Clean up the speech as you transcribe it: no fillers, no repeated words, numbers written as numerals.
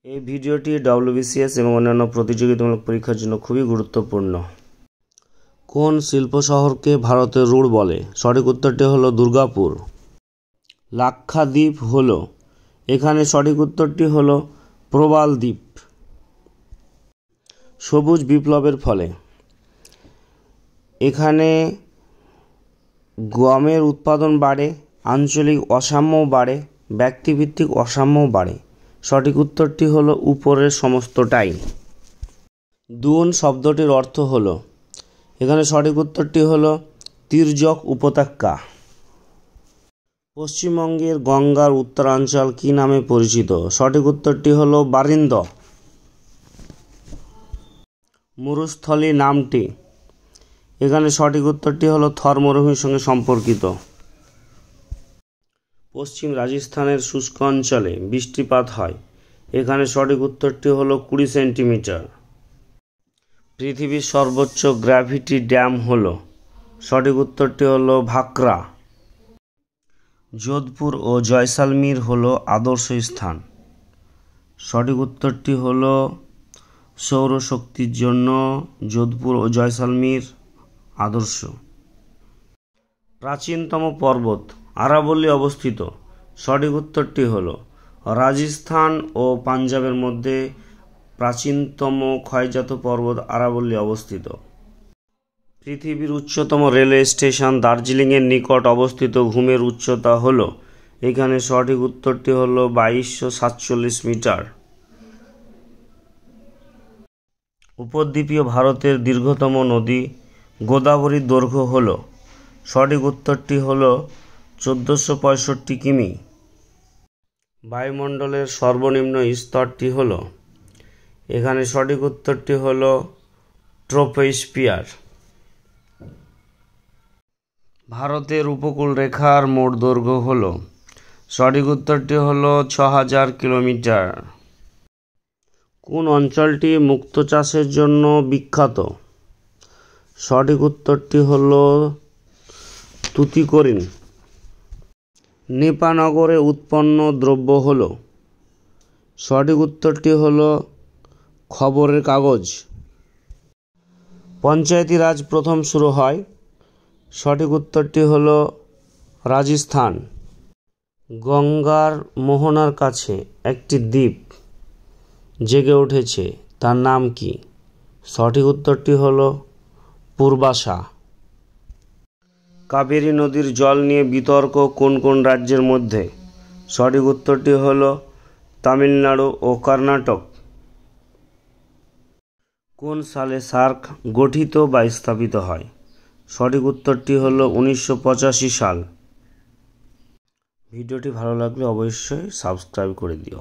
এই ভিডিওটি ডব্লিউবিসিএস এবং অন্যান্য প্রতিযোগিতামূলক পরীক্ষার জন্য খুবই গুরুত্বপূর্ণ। কোন শিল্প শহরকে ভারতের রুড় বলে? সঠিক উত্তরটি হলো দুর্গাপুর। লাক্ষাদ্বীপ হলো, এখানে সঠিক উত্তরটি হলো প্রবাল দ্বীপ। সবুজ বিপ্লবের ফলে এখানে গমের উৎপাদন বাড়ে, আঞ্চলিক অসাম্যও বাড়ে, ব্যক্তিভিত্তিক অসাম্যও বাড়ে। সঠিক উত্তরটি হলো উপরের সমস্তটাই। দুন শব্দটির অর্থ হলো, এখানে সঠিক উত্তরটি হলো তির্যক উপত্যকা। পশ্চিমবঙ্গের গঙ্গার উত্তরাঞ্চল কী নামে পরিচিত? সঠিক উত্তরটি হলো বারিন্দ। মরুস্থলী নামটি, এখানে সঠিক উত্তরটি হলো থর মরুভূমির সঙ্গে সম্পর্কিত। পশ্চিম রাজস্থানের শুষ্ক অঞ্চলে বৃষ্টিপাত হয়, এখানে সঠিক উত্তরটি হলো 20 সেন্টিমিটার। পৃথিবীর সর্বোচ্চ গ্র্যাভিটি ড্যাম হলো, সঠিক উত্তরটি হলো ভাকরা। যোধপুর ও জয়সালমীর হলো আদর্শ স্থান, সঠিক উত্তরটি হলো সৌরশক্তির জন্য যোধপুর ও জয়সালমীর আদর্শ। প্রাচীনতম পর্বত আরাবল্লী অবস্থিত, সঠিক উত্তরটি হলো রাজস্থান ও পাঞ্জাবের মধ্যে প্রাচীনতম ক্ষয়জাত পর্বত আরাবল্লী অবস্থিত। পৃথিবীর উচ্চতম রেলওয়ে স্টেশন দার্জিলিংয়ের নিকট অবস্থিত ঘুমের উচ্চতা হলো, এখানে সঠিক উত্তরটি হলো 2247 মিটার। উপদ্বীপীয় ভারতের দীর্ঘতম নদী গোদাবরীর দৈর্ঘ্য হলো, সঠিক উত্তরটি হলো 1465 কিমি। বায়ুমণ্ডলের সর্বনিম্ন স্তরটি হলো, এখানে সঠিক উত্তরটি হলো ট্রপোস্ফিয়ার। ভারতের উপকূল রেখার মোট দৈর্ঘ্য হলো, সঠিক উত্তরটি হলো 6000 কিলোমিটার। কোন অঞ্চলটি মুক্তো চাষের জন্য বিখ্যাত? সঠিক উত্তরটি হলো তুতিকোরিন। নেপানগরে উৎপন্ন দ্রব্য হলো, সঠিক উত্তরটি হলো খবরের কাগজ। পঞ্চায়েতি রাজ প্রথম শুরু হয়, সঠিক উত্তরটি হলো রাজস্থান। গঙ্গার মোহনার কাছে একটি দ্বীপ জেগে উঠেছে, তার নাম কি? সঠিক উত্তরটি হলো পূর্বাশা। কাবেরী নদীর জল নিয়ে বিতর্ক কোন কোন রাজ্যের মধ্যে? সঠিক উত্তরটি হলো তামিলনাড়ু ও কর্ণাটক। কোন সালে সার্ক গঠিত বা স্থাপিত হয়? সঠিক উত্তরটি হলো 1985 সাল। ভিডিওটি ভালো লাগলে অবশ্যই সাবস্ক্রাইব করে দিও।